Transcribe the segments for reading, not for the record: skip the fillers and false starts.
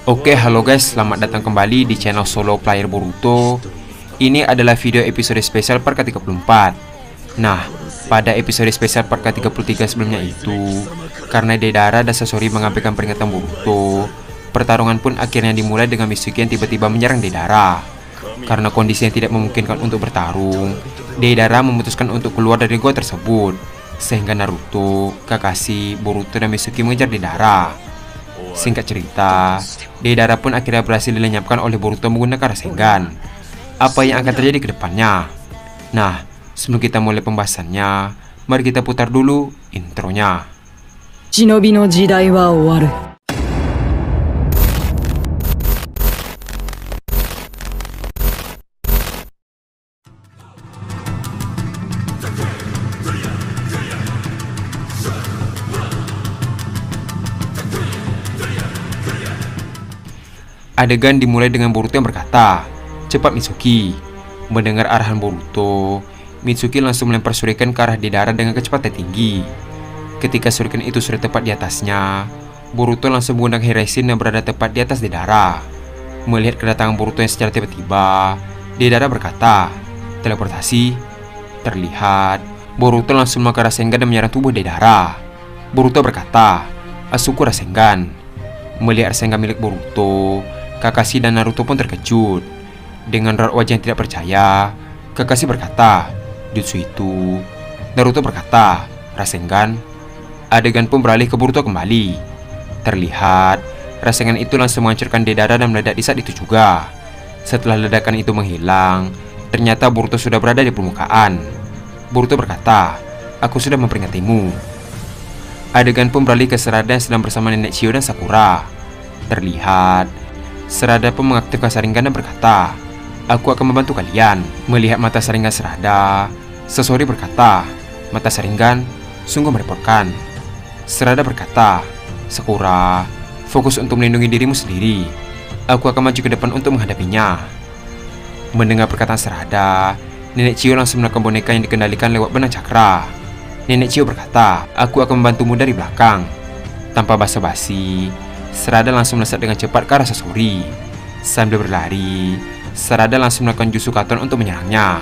Oke, halo guys, selamat datang kembali di channel Solo Player Boruto. Ini adalah video episode spesial part ke-34. Nah, pada episode spesial part ke-33 sebelumnya itu, karena Deidara dan Sasori mengabaikan peringatan Boruto, pertarungan pun akhirnya dimulai dengan Mitsuki yang tiba-tiba menyerang Deidara. Karena kondisi yang tidak memungkinkan untuk bertarung, Deidara memutuskan untuk keluar dari gua tersebut, sehingga Naruto, Kakashi, Boruto, dan Mitsuki mengejar Deidara. Singkat cerita, Deidara pun akhirnya berhasil dilenyapkan oleh Boruto menggunakan Rasengan. Apa yang akan terjadi ke depannya? Nah, sebelum kita mulai pembahasannya, mari kita putar dulu intronya. Shinobi no jidai wa owaru. Adegan dimulai dengan Boruto yang berkata, "Cepat Mitsuki." Mendengar arahan Boruto, Mitsuki langsung melempar shuriken ke arah Deidara dengan kecepatan tinggi. Ketika shuriken itu sudah tepat di atasnya, Boruto langsung menggunakan Hireishin yang berada tepat di atas Deidara. Melihat kedatangan Boruto yang secara tiba-tiba, Deidara berkata, "Teleportasi." Terlihat, Boruto langsung memakai Rasengan dan menyerang tubuh Deidara. Boruto berkata, "Asuku Rasengan." Melihat Rasengan milik Boruto, Kakashi dan Naruto pun terkejut. Dengan raut wajah yang tidak percaya, Kakashi berkata, "Jutsu itu." Naruto berkata, "Rasengan." Adegan pun beralih ke Boruto kembali. Terlihat, Rasengan itu langsung menghancurkan Deidara dan meledak di saat itu juga. Setelah ledakan itu menghilang, ternyata Boruto sudah berada di permukaan. Boruto berkata, "Aku sudah memperingatimu." Adegan pun beralih ke Sarada yang sedang bersama Nenek Chiyo dan Sakura. Terlihat, Sarada pun mengaktifkan Sharingan dan berkata, "Aku akan membantu kalian." Melihat mata Sharingan Sarada, Sasori berkata, "Mata Sharingan sungguh merepotkan." Sarada berkata, "Sakura, fokus untuk melindungi dirimu sendiri. Aku akan maju ke depan untuk menghadapinya." Mendengar perkataan Sarada, Nenek Chiyo langsung melakukan boneka yang dikendalikan lewat benang cakra. Nenek Chiyo berkata, "Aku akan membantumu dari belakang." Tanpa basa-basi, Sarada langsung melesat dengan cepat ke arah Sasori. Sambil berlari, Sarada langsung melakukan jutsu Katon untuk menyerangnya.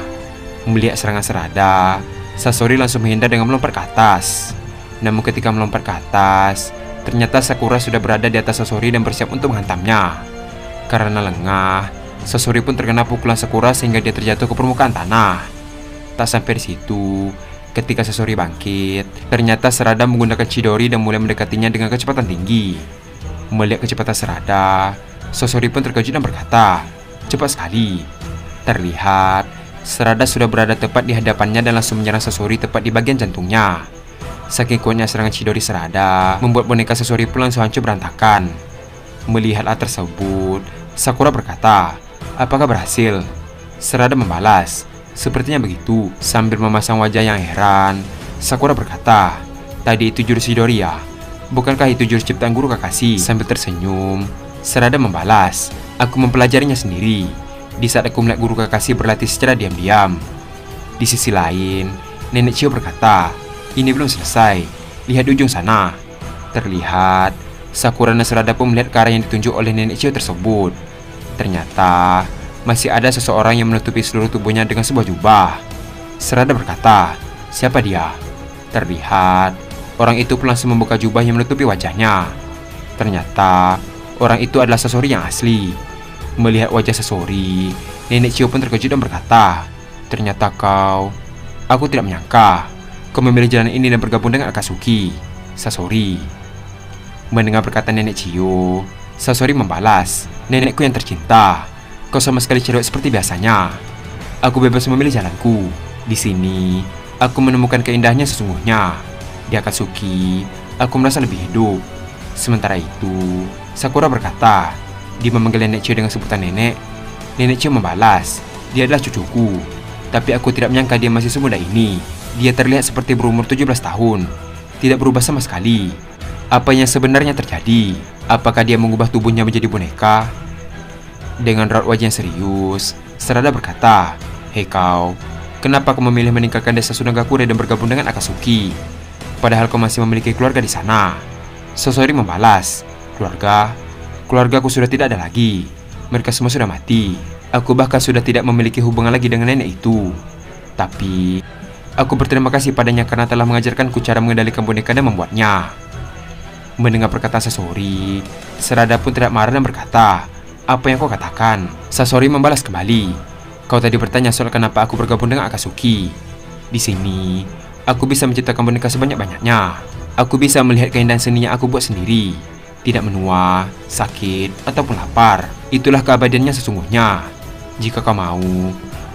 Melihat serangan Sarada, Sasori langsung menghindar dengan melompat ke atas. Namun ketika melompat ke atas, ternyata Sakura sudah berada di atas Sasori dan bersiap untuk menghantamnya. Karena lengah, Sasori pun terkena pukulan Sakura sehingga dia terjatuh ke permukaan tanah. Tak sampai di situ, ketika Sasori bangkit, ternyata Sarada menggunakan Chidori dan mulai mendekatinya dengan kecepatan tinggi. Melihat kecepatan Sarada, Sasori pun terkejut dan berkata, "Cepat sekali." Terlihat, Sarada sudah berada tepat di hadapannya dan langsung menyerang Sasori tepat di bagian jantungnya. Saking kuatnya serangan Chidori Sarada, membuat boneka Sasori pun langsung hancur berantakan. Melihat hal tersebut, Sakura berkata, "Apakah berhasil?" Sarada membalas, "Sepertinya begitu." Sambil memasang wajah yang heran, Sakura berkata, "Tadi itu jurus Chidori ya? Bukankah itu jurus ciptaan guru Kakashi?" Sambil tersenyum, Sarada membalas, "Aku mempelajarinya sendiri di saat aku melihat guru Kakashi berlatih secara diam-diam." Di sisi lain, Nenek Chiyo berkata, "Ini belum selesai, lihat di ujung sana." Terlihat, Sakura dan Sarada pun melihat ke arah yang ditunjuk oleh Nenek Chiyo tersebut. Ternyata, masih ada seseorang yang menutupi seluruh tubuhnya dengan sebuah jubah. Sarada berkata, "Siapa dia?" Terlihat, orang itu pun langsung membuka jubah yang menutupi wajahnya. Ternyata, orang itu adalah Sasori yang asli. Melihat wajah Sasori, Nenek Chiyo pun terkejut dan berkata, "Ternyata kau... Aku tidak menyangka kau memilih jalan ini dan bergabung dengan Akatsuki, Sasori." Mendengar perkataan Nenek Chiyo, Sasori membalas, "Nenekku yang tercinta, kau sama sekali cerewet seperti biasanya. Aku bebas memilih jalanku. Di sini, aku menemukan keindahannya sesungguhnya. Di Akatsuki, aku merasa lebih hidup." Sementara itu, Sakura berkata, "Dia memanggil Nenek Chiyo dengan sebutan nenek." Nenek Chiyo membalas, "Dia adalah cucuku. Tapi aku tidak menyangka dia masih semuda ini. Dia terlihat seperti berumur 17 tahun. Tidak berubah sama sekali. Apa yang sebenarnya terjadi? Apakah dia mengubah tubuhnya menjadi boneka?" Dengan raut wajah yang serius, Sarada berkata, "Hei kau, kenapa kau memilih meninggalkan desa Sunagakure dan bergabung dengan Akatsuki? Padahal kau masih memiliki keluarga di sana." Sasori membalas, "Keluarga? Keluargaku sudah tidak ada lagi. Mereka semua sudah mati. Aku bahkan sudah tidak memiliki hubungan lagi dengan nenek itu. Tapi aku berterima kasih padanya karena telah mengajarkanku cara mengendalikan boneka dan membuatnya. Mendengar perkataan Sasori, Sarada pun tidak marah dan berkata, "Apa yang kau katakan?" Sasori membalas kembali, "Kau tadi bertanya soal kenapa aku bergabung dengan Akatsuki. Di sini, aku bisa menciptakan boneka sebanyak-banyaknya. Aku bisa melihat keindahan seni yang aku buat sendiri. Tidak menua, sakit, ataupun lapar. Itulah keabadiannya sesungguhnya. Jika kau mau,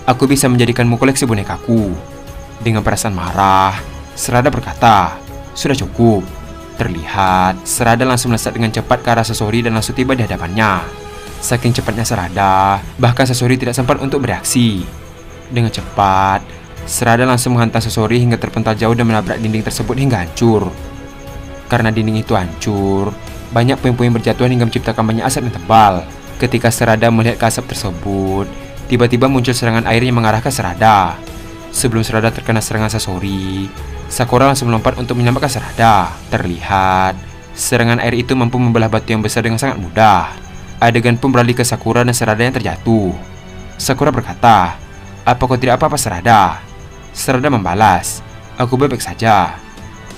aku bisa menjadikanmu koleksi bonekaku." Dengan perasaan marah, Sarada berkata, "Sudah cukup." Terlihat, Sarada langsung melesat dengan cepat ke arah Sasori dan langsung tiba di hadapannya. Saking cepatnya Sarada, bahkan Sasori tidak sempat untuk bereaksi. Dengan cepat, Sarada langsung menghantam Sasori hingga terpental jauh dan menabrak dinding tersebut hingga hancur. Karena dinding itu hancur, banyak puing-puing berjatuhan hingga menciptakan banyak asap yang tebal. Ketika Sarada melihat ke asap tersebut, tiba-tiba muncul serangan air yang mengarah ke Sarada. Sebelum Sarada terkena serangan Sasori, Sakura langsung melompat untuk menyelamatkan Sarada. Terlihat, serangan air itu mampu membelah batu yang besar dengan sangat mudah. Adegan pun beralih ke Sakura dan Sarada yang terjatuh. Sakura berkata, "Apa kau tidak apa-apa, Sarada?" Sarada membalas, "Aku baik-baik saja."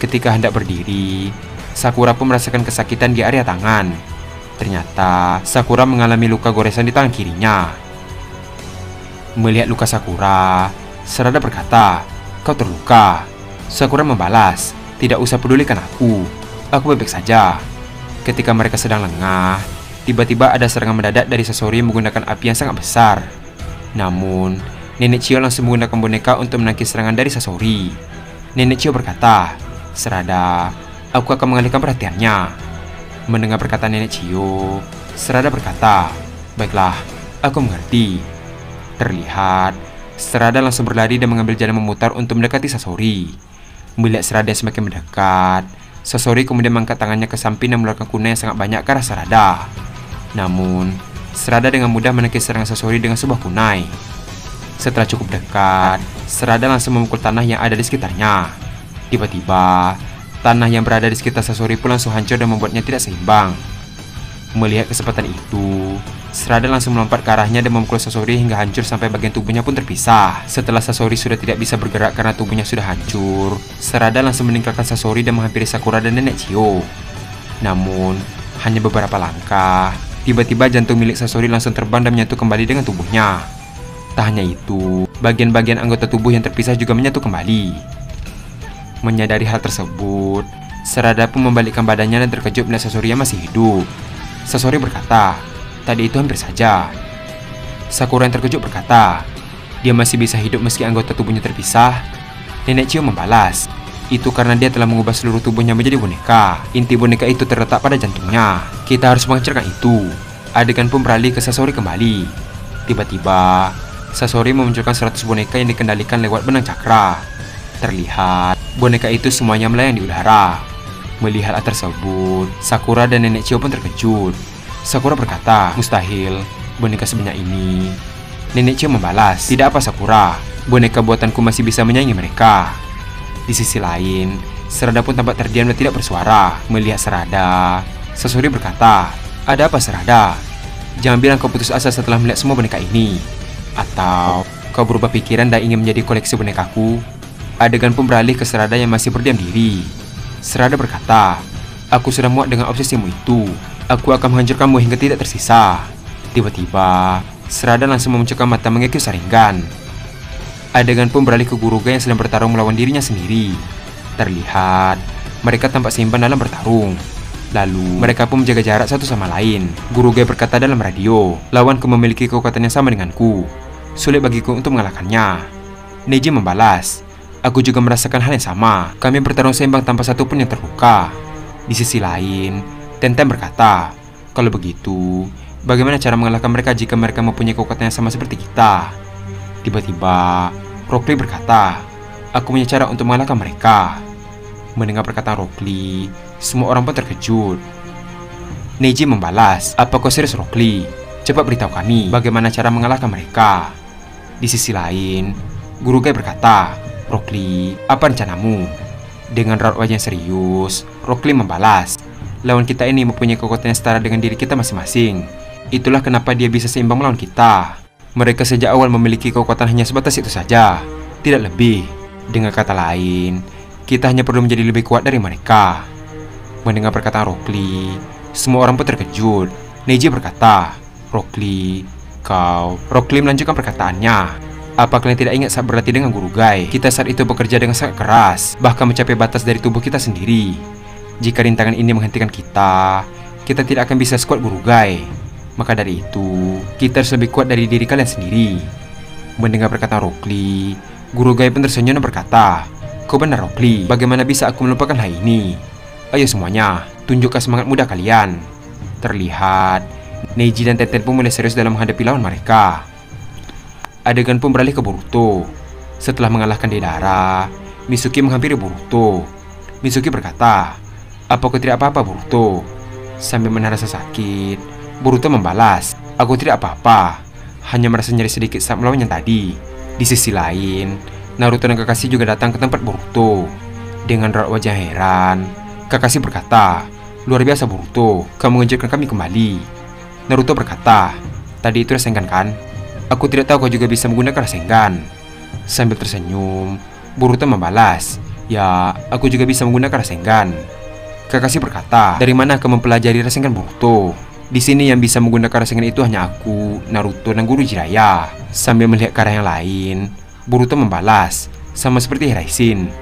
Ketika hendak berdiri, Sakura pun merasakan kesakitan di area tangan. Ternyata, Sakura mengalami luka goresan di tangan kirinya. Melihat luka Sakura, Sarada berkata, "Kau terluka." Sakura membalas, "Tidak usah pedulikan aku baik-baik saja." Ketika mereka sedang lengah, tiba-tiba ada serangan mendadak dari Sasori yang menggunakan api yang sangat besar. Namun, Nenek Chio langsung menggunakan boneka untuk menangkis serangan dari Sasori. Nenek Chio berkata, "Sarada, aku akan mengalihkan perhatiannya." Mendengar perkataan Nenek Chio, Sarada berkata, "Baiklah, aku mengerti." Terlihat, Sarada langsung berlari dan mengambil jalan memutar untuk mendekati Sasori. Melihat Sarada semakin mendekat, Sasori kemudian mengangkat tangannya ke samping dan mengeluarkan kunai yang sangat banyak ke arah Sarada. Namun, Sarada dengan mudah menangkis serangan Sasori dengan sebuah kunai. Setelah cukup dekat, Sarada langsung memukul tanah yang ada di sekitarnya. Tiba-tiba, tanah yang berada di sekitar Sasori pun langsung hancur dan membuatnya tidak seimbang. Melihat kesempatan itu, Sarada langsung melompat ke arahnya dan memukul Sasori hingga hancur sampai bagian tubuhnya pun terpisah. Setelah Sasori sudah tidak bisa bergerak karena tubuhnya sudah hancur, Sarada langsung meninggalkan Sasori dan menghampiri Sakura dan Nenek Chio. Namun, hanya beberapa langkah, tiba-tiba jantung milik Sasori langsung terbang dan menyatu kembali dengan tubuhnya. Tak hanya itu, bagian-bagian anggota tubuh yang terpisah juga menyatu kembali. Menyadari hal tersebut, Sarada pun membalikkan badannya dan terkejut melihat Sasori yang masih hidup. Sasori berkata, "Tadi itu hampir saja." Sakura yang terkejut berkata, "Dia masih bisa hidup meski anggota tubuhnya terpisah." Nenek Chio membalas, "Itu karena dia telah mengubah seluruh tubuhnya menjadi boneka. Inti boneka itu terletak pada jantungnya. Kita harus menghancurkan itu." Adegan pun beralih ke Sasori kembali. Tiba-tiba, Sasori memunculkan 100 boneka yang dikendalikan lewat benang cakra. Terlihat, boneka itu semuanya melayang di udara. Melihat hal tersebut, Sakura dan Nenek Chio pun terkejut. Sakura berkata, "Mustahil, boneka sebanyak ini." Nenek Chio membalas, "Tidak apa Sakura, boneka buatanku masih bisa menyaingi mereka." Di sisi lain, Sarada pun tampak terdiam dan tidak bersuara. Melihat Sarada, Sasori berkata, "Ada apa Sarada? Jangan bilang kau putus asa setelah melihat semua boneka ini. Atau kau berubah pikiran dan ingin menjadi koleksi bonekaku?" Adegan pun beralih ke Sarada yang masih berdiam diri. Sarada berkata, "Aku sudah muak dengan obsesimu itu. Aku akan menghancurkanmu hingga tidak tersisa." Tiba-tiba, Sarada langsung memunculkan mata mengikis Sharingan. Adegan pun beralih ke Guruga yang sedang bertarung melawan dirinya sendiri. Terlihat, mereka tampak seimbang dalam bertarung. Lalu, mereka pun menjaga jarak satu sama lain. Guruga berkata dalam radio, "Lawanku memiliki kekuatan yang sama denganku. Sulit bagiku untuk mengalahkannya." Neji membalas, "Aku juga merasakan hal yang sama. Kami bertarung seimbang tanpa satupun yang terluka." Di sisi lain, Tenten berkata, "Kalau begitu, bagaimana cara mengalahkan mereka jika mereka mempunyai kekuatan yang sama seperti kita?" Tiba-tiba, Rock Lee berkata, "Aku punya cara untuk mengalahkan mereka." Mendengar perkataan Rock Lee, semua orang pun terkejut. Neji membalas, "Apa kau serius Rock Lee? Cepat beritahu kami bagaimana cara mengalahkan mereka." Di sisi lain, Guru Gai berkata, "Rock Lee, apa rencanamu?" Dengan raut wajah yang serius, Rock Lee membalas, Lawan kita ini mempunyai kekuatan yang setara dengan diri kita masing-masing. Itulah kenapa dia bisa seimbang melawan kita. Mereka sejak awal memiliki kekuatan hanya sebatas itu saja, tidak lebih. Dengan kata lain, kita hanya perlu menjadi lebih kuat dari mereka. Mendengar perkataan Rock Lee, semua orang pun terkejut. Neji berkata, Rock Lee, kau... Rock Lee melanjutkan perkataannya. Apa kalian tidak ingat saat berlatih dengan Guru Gai? Kita saat itu bekerja dengan sangat keras, bahkan mencapai batas dari tubuh kita sendiri. Jika rintangan ini menghentikan kita tidak akan bisa sekuat Guru Gai. Maka dari itu, kita harus lebih kuat dari diri kalian sendiri. Mendengar perkataan Rock Lee, Guru Gai pun tersenyum dan berkata, kau benar Rock Lee, bagaimana bisa aku melupakan hal ini? Ayo semuanya, tunjukkan semangat muda kalian. Terlihat, Neji dan Tenten pun mulai serius dalam menghadapi lawan mereka. Adegan pun beralih ke Boruto. Setelah mengalahkan Deidara, Mitsuki menghampiri Boruto. Mitsuki berkata, apa kau tidak apa-apa Boruto? Sambil menahan rasa sakit, Boruto membalas, aku tidak apa-apa, hanya merasa nyeri sedikit saat melawan yang tadi. Di sisi lain, Naruto dan Kakashi juga datang ke tempat Boruto. Dengan raut wajah heran, Kakashi berkata, luar biasa Boruto, kamu mengejutkan kami kembali. Naruto berkata, tadi itu Rasengan kan? Aku tidak tahu kau juga bisa menggunakan Rasengan. Sambil tersenyum, Boruto membalas, ya, aku juga bisa menggunakan Rasengan. Kakashi berkata, dari mana kau mempelajari Rasengan Boruto? Di sini yang bisa menggunakan Rasengan itu hanya aku, Naruto, dan Guru Jiraiya. Sambil melihat ke arah yang lain, Boruto membalas, sama seperti Hiraisin,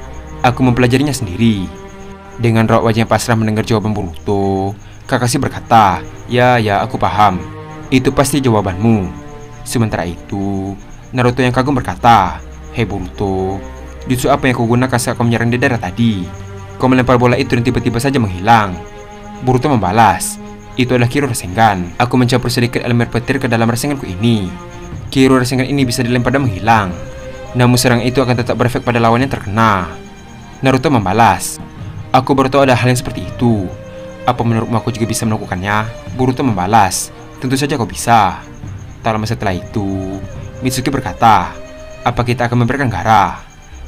aku mempelajarinya sendiri. Dengan raut wajah yang pasrah mendengar jawaban Boruto, Kakashi berkata, ya, aku paham. Itu pasti jawabanmu. Sementara itu, Naruto yang kagum berkata, hei Boruto, jutsu apa yang kau gunakan saat kau menyerang Deidara tadi? Kau melempar bola itu dan tiba-tiba saja menghilang. Boruto membalas, itu adalah Kiro Rasengan. Aku mencampur sedikit elemen petir ke dalam Rasenganku ini. Kiro Rasengan ini bisa dilempar dan menghilang, namun serangan itu akan tetap berefek pada lawan yang terkena. Naruto membalas, aku baru tahu ada hal yang seperti itu. Apa menurutmu aku juga bisa melakukannya? Boruto membalas, tentu saja kau bisa. Tak lama setelah itu, Mitsuki berkata, apa kita akan memberikan Gaara?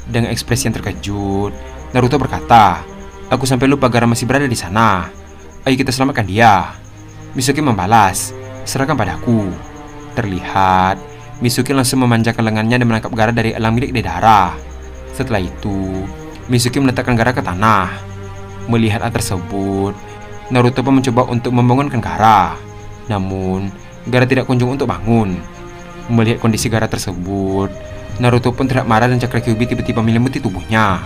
Dengan ekspresi yang terkejut, Naruto berkata, aku sampai lupa Gaara masih berada di sana. Ayo kita selamatkan dia. Mitsuki membalas, serahkan padaku. Terlihat, Mitsuki langsung memanjangkan lengannya dan menangkap Gaara dari elang milik Deidara. Setelah itu, Mitsuki meletakkan Gaara ke tanah. Melihat hal tersebut, Naruto pun mencoba untuk membangunkan Gaara. Namun, Gaara tidak kunjung untuk bangun. Melihat kondisi Gaara tersebut, Naruto pun terlihat marah dan cakra Kyuubi tiba-tiba menyelimuti tubuhnya.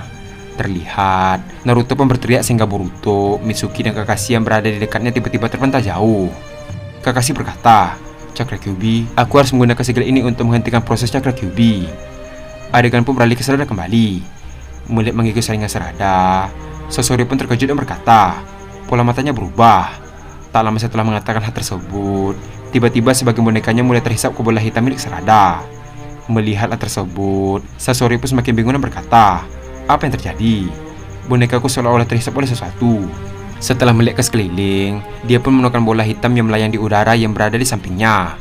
Terlihat, Naruto pun berteriak sehingga Boruto, Mitsuki, dan Kakashi yang berada di dekatnya tiba-tiba terpental jauh. Kakashi berkata, cakra Kyuubi, aku harus menggunakan segel ini untuk menghentikan proses cakra Kyuubi. Adegan pun beralih ke Sarada kembali. Melihat mengikis saringan Sarada, Sasori pun terkejut dan berkata, pola matanya berubah. Tak lama setelah mengatakan hal tersebut, tiba-tiba sebagian bonekanya mulai terhisap ke bola hitam milik Sarada. Melihat hal tersebut, Sasori pun semakin bingung dan berkata, apa yang terjadi? Bonekaku seolah-olah terhisap oleh sesuatu. Setelah melihat ke sekeliling, dia pun menemukan bola hitam yang melayang di udara yang berada di sampingnya.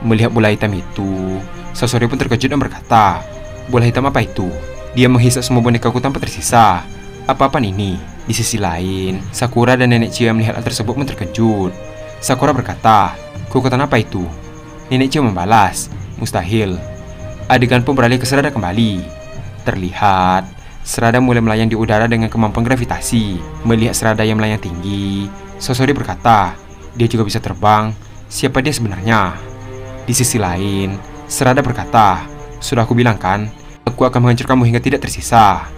Melihat bola hitam itu, Sasori pun terkejut dan berkata, bola hitam apa itu? Dia menghisap semua bonekaku tanpa tersisa. Apa-apaan ini? Di sisi lain, Sakura dan Nenek Chio yang melihat hal tersebut pun terkejut. Sakura berkata, kekuatan apa itu? Nenek Chio membalas, mustahil. Adegan pun beralih ke Sarada kembali. Terlihat, Sarada mulai melayang di udara dengan kemampuan gravitasi. Melihat Sarada yang melayang tinggi, Sasori berkata, dia juga bisa terbang. Siapa dia sebenarnya? Di sisi lain, Sarada berkata, sudah aku bilang kan, aku akan menghancurkanmu hingga tidak tersisa.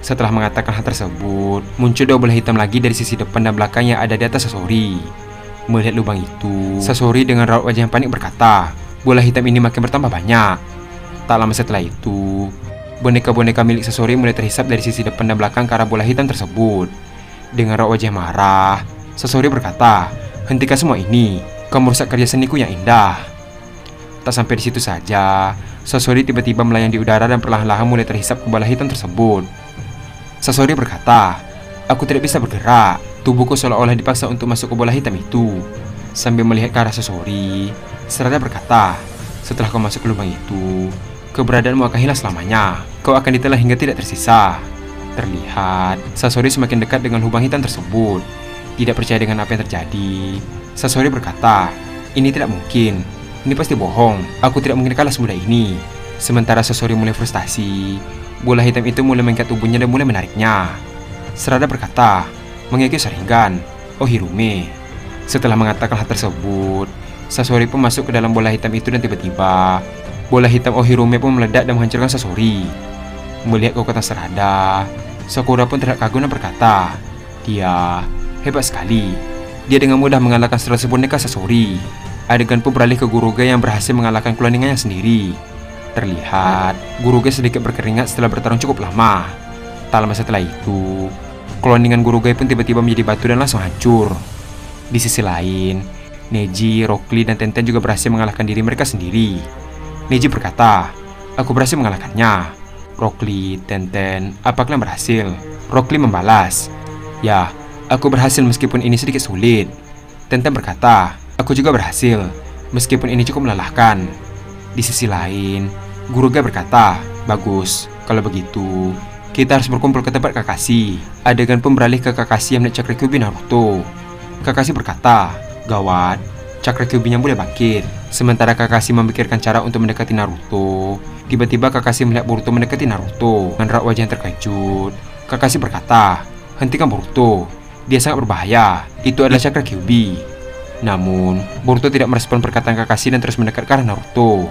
Setelah mengatakan hal tersebut, muncul dua bola hitam lagi dari sisi depan dan belakang yang ada di atas Sasori. Melihat lubang itu, Sasori dengan raut wajah yang panik berkata, bola hitam ini makin bertambah banyak. Tak lama setelah itu, boneka-boneka milik Sasori mulai terhisap dari sisi depan dan belakang ke arah bola hitam tersebut. Dengan raut wajah marah, Sasori berkata, hentikan semua ini, kau merusak karya seniku yang indah. Tak sampai di situ saja, Sasori tiba-tiba melayang di udara dan perlahan-lahan mulai terhisap ke bola hitam tersebut. Sasori berkata, aku tidak bisa bergerak, tubuhku seolah-olah dipaksa untuk masuk ke bola hitam itu. Sambil melihat ke arah Sasori, Sarada berkata, setelah kau masuk ke lubang itu, keberadaanmu akan hilang selamanya. Kau akan ditelan hingga tidak tersisa. Terlihat, Sasori semakin dekat dengan lubang hitam tersebut. Tidak percaya dengan apa yang terjadi, Sasori berkata, "Ini tidak mungkin. Ini pasti bohong. Aku tidak mungkin kalah semudah ini." Sementara Sasori mulai frustasi, bola hitam itu mulai mengikat tubuhnya dan mulai menariknya. Sarada berkata, "Mengikuti Sharingan, oh Hirume." Setelah mengatakan hal tersebut, Sasori pun masuk ke dalam bola hitam itu dan tiba-tiba bola hitam oh Hirume pun meledak dan menghancurkan Sasori. Melihat kekuatan Sarada, Sakura pun terlihat kagum dan berkata, "Dia hebat sekali. Dia dengan mudah mengalahkan setelah boneka Sasori." Adegan pun beralih ke Guruge yang berhasil mengalahkan cloningannya sendiri. Terlihat Guruge sedikit berkeringat setelah bertarung cukup lama. Tak lama setelah itu, cloningan Guruge pun tiba-tiba menjadi batu dan langsung hancur. Di sisi lain, Neji, Rock Lee, dan Tenten juga berhasil mengalahkan diri mereka sendiri. Neji berkata, "Aku berhasil mengalahkannya." Rock Lee, Tenten, "Apa kalian berhasil?" Rock Lee membalas, "Ya, aku berhasil meskipun ini sedikit sulit." Tenten berkata, "Aku juga berhasil, meskipun ini cukup melelahkan." Di sisi lain, Guruge berkata, "Bagus, kalau begitu kita harus berkumpul ke tempat Kakashi." Adegan pun beralih ke Kakashi yang melihat Chakra Kyuubi Naruto. Kakashi berkata, "Gawat, Chakra Kyuubi-nya boleh bangkit." Sementara Kakashi memikirkan cara untuk mendekati Naruto, tiba-tiba Kakashi melihat Boruto mendekati Naruto. Dengan raut wajah yang terkejut, Kakashi berkata, "Hentikan Boruto, dia sangat berbahaya. Itu adalah Chakra Kyuubi." Namun, Boruto tidak merespon perkataan Kakashi dan terus mendekat ke arah Naruto.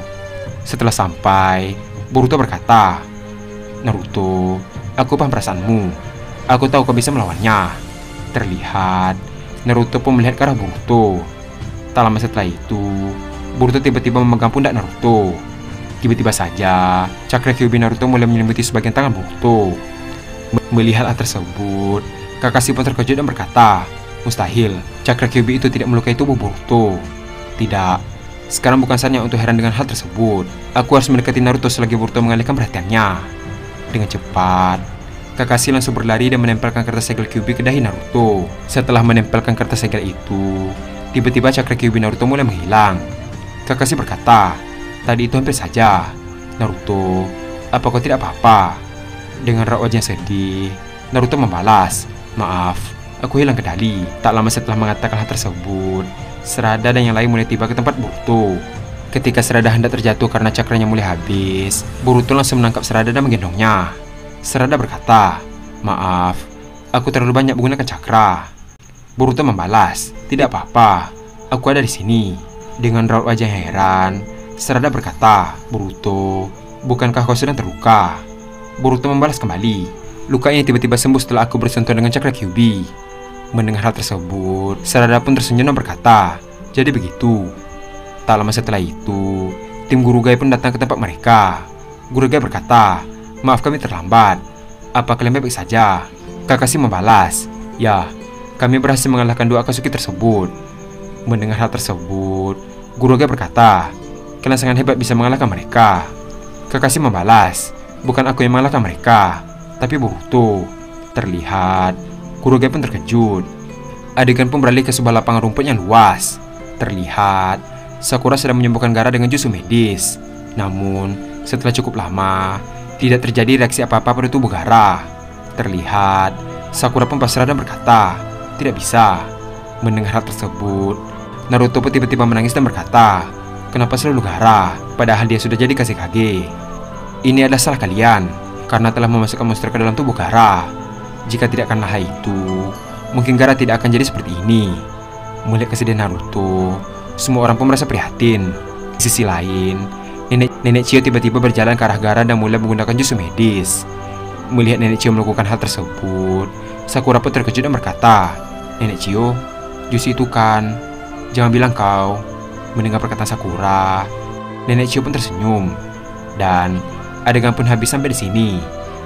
Setelah sampai, Boruto berkata, "Naruto, aku paham perasaanmu. Aku tahu kau bisa melawannya." Terlihat, Naruto pun melihat ke arah Boruto. Tak lama setelah itu, Boruto tiba-tiba memegang pundak Naruto. Tiba-tiba saja, Chakra Kyuubi Naruto mulai menyelimuti sebagian tangan Boruto. Melihat hal tersebut, Kakashi pun terkejut dan berkata, "Mustahil, Chakra Kyuubi itu tidak melukai tubuh Boruto." "Tidak, sekarang bukan saatnya untuk heran dengan hal tersebut. Aku harus mendekati Naruto selagi Boruto mengalihkan perhatiannya." Dengan cepat, Kakashi langsung berlari dan menempelkan kertas segel Kyuubi ke dahi Naruto. Setelah menempelkan kertas segel itu, tiba-tiba Chakra Kyuubi Naruto mulai menghilang. Kakashi berkata, "Tadi itu hampir saja. Naruto, apa kau tidak apa-apa?" Dengan raut wajah sedih, Naruto membalas, "Maaf, aku hilang kendali." Tak lama setelah mengatakan hal tersebut, Sarada dan yang lain mulai tiba ke tempat Boruto. Ketika Sarada hendak terjatuh karena cakranya mulai habis, Boruto langsung menangkap Sarada dan menggendongnya. Sarada berkata, "Maaf, aku terlalu banyak menggunakan cakra." Boruto membalas, "Tidak apa-apa, aku ada di sini." Dengan raut wajah yang heran, Sarada berkata, "Boruto, bukankah kau sedang terluka?" Boruto membalas kembali, "Lukanya tiba-tiba sembuh setelah aku bersentuhan dengan Chakra Kyuubi." Mendengar hal tersebut, Sarada pun tersenyum dan berkata, "Jadi begitu." Tak lama setelah itu, tim Gurugai pun datang ke tempat mereka. Gurugai berkata, "Maaf kami terlambat. Apa kalian baik-baik saja?" Kakashi membalas, "Ya, kami berhasil mengalahkan dua Akatsuki tersebut." Mendengar hal tersebut, Gurugai berkata, "Kalian sangat hebat bisa mengalahkan mereka." Kakashi membalas, "Bukan aku yang mengalahkan mereka, tapi Boruto." Terlihat, Gurugai pun terkejut. Adegan pun beralih ke sebuah lapangan rumput yang luas. Terlihat, Sakura sedang menyembuhkan Gaara dengan jus medis. Namun, setelah cukup lama, tidak terjadi reaksi apa-apa pada tubuh Gaara. Terlihat, Sakura pun pasrah dan berkata, "Tidak bisa." Mendengar hal tersebut, Naruto pun tiba-tiba menangis dan berkata, "Kenapa selalu Gaara, padahal dia sudah jadi Kazekage? Ini adalah salah kalian, karena telah memasukkan monster ke dalam tubuh Gaara. Jika tidak karena hal itu, mungkin Gaara tidak akan jadi seperti ini." Melihat kesedihan Naruto, semua orang pun merasa prihatin. Di sisi lain, Nenek Chiyo tiba-tiba berjalan ke arah Gaara dan mulai menggunakan jus medis. Melihat Nenek Chiyo melakukan hal tersebut, Sakura pun terkejut dan berkata, "Nenek Chiyo, jus itu kan? Jangan bilang kau." Mendengar perkataan Sakura, Nenek Chiyo pun tersenyum. Dan adegan pun habis sampai di sini.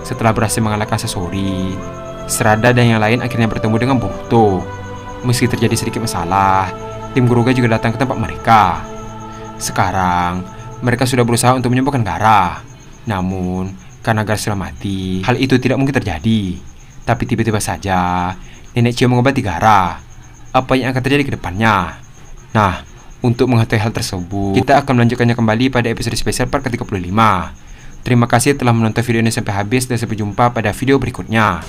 Setelah berhasil mengalahkan Sasori, Sarada dan yang lain akhirnya bertemu dengan Boruto. Meski terjadi sedikit masalah, tim Gurugai juga datang ke tempat mereka. Sekarang, mereka sudah berusaha untuk menyembuhkan Gaara. Namun, karena Gaara sudah mati, hal itu tidak mungkin terjadi. Tapi tiba-tiba saja, Nenek Chiyo mengobati Gaara. Apa yang akan terjadi ke depannya? Nah, untuk mengetahui hal tersebut, kita akan melanjutkannya kembali pada episode spesial part ke-35. Terima kasih telah menonton video ini sampai habis dan sampai jumpa pada video berikutnya.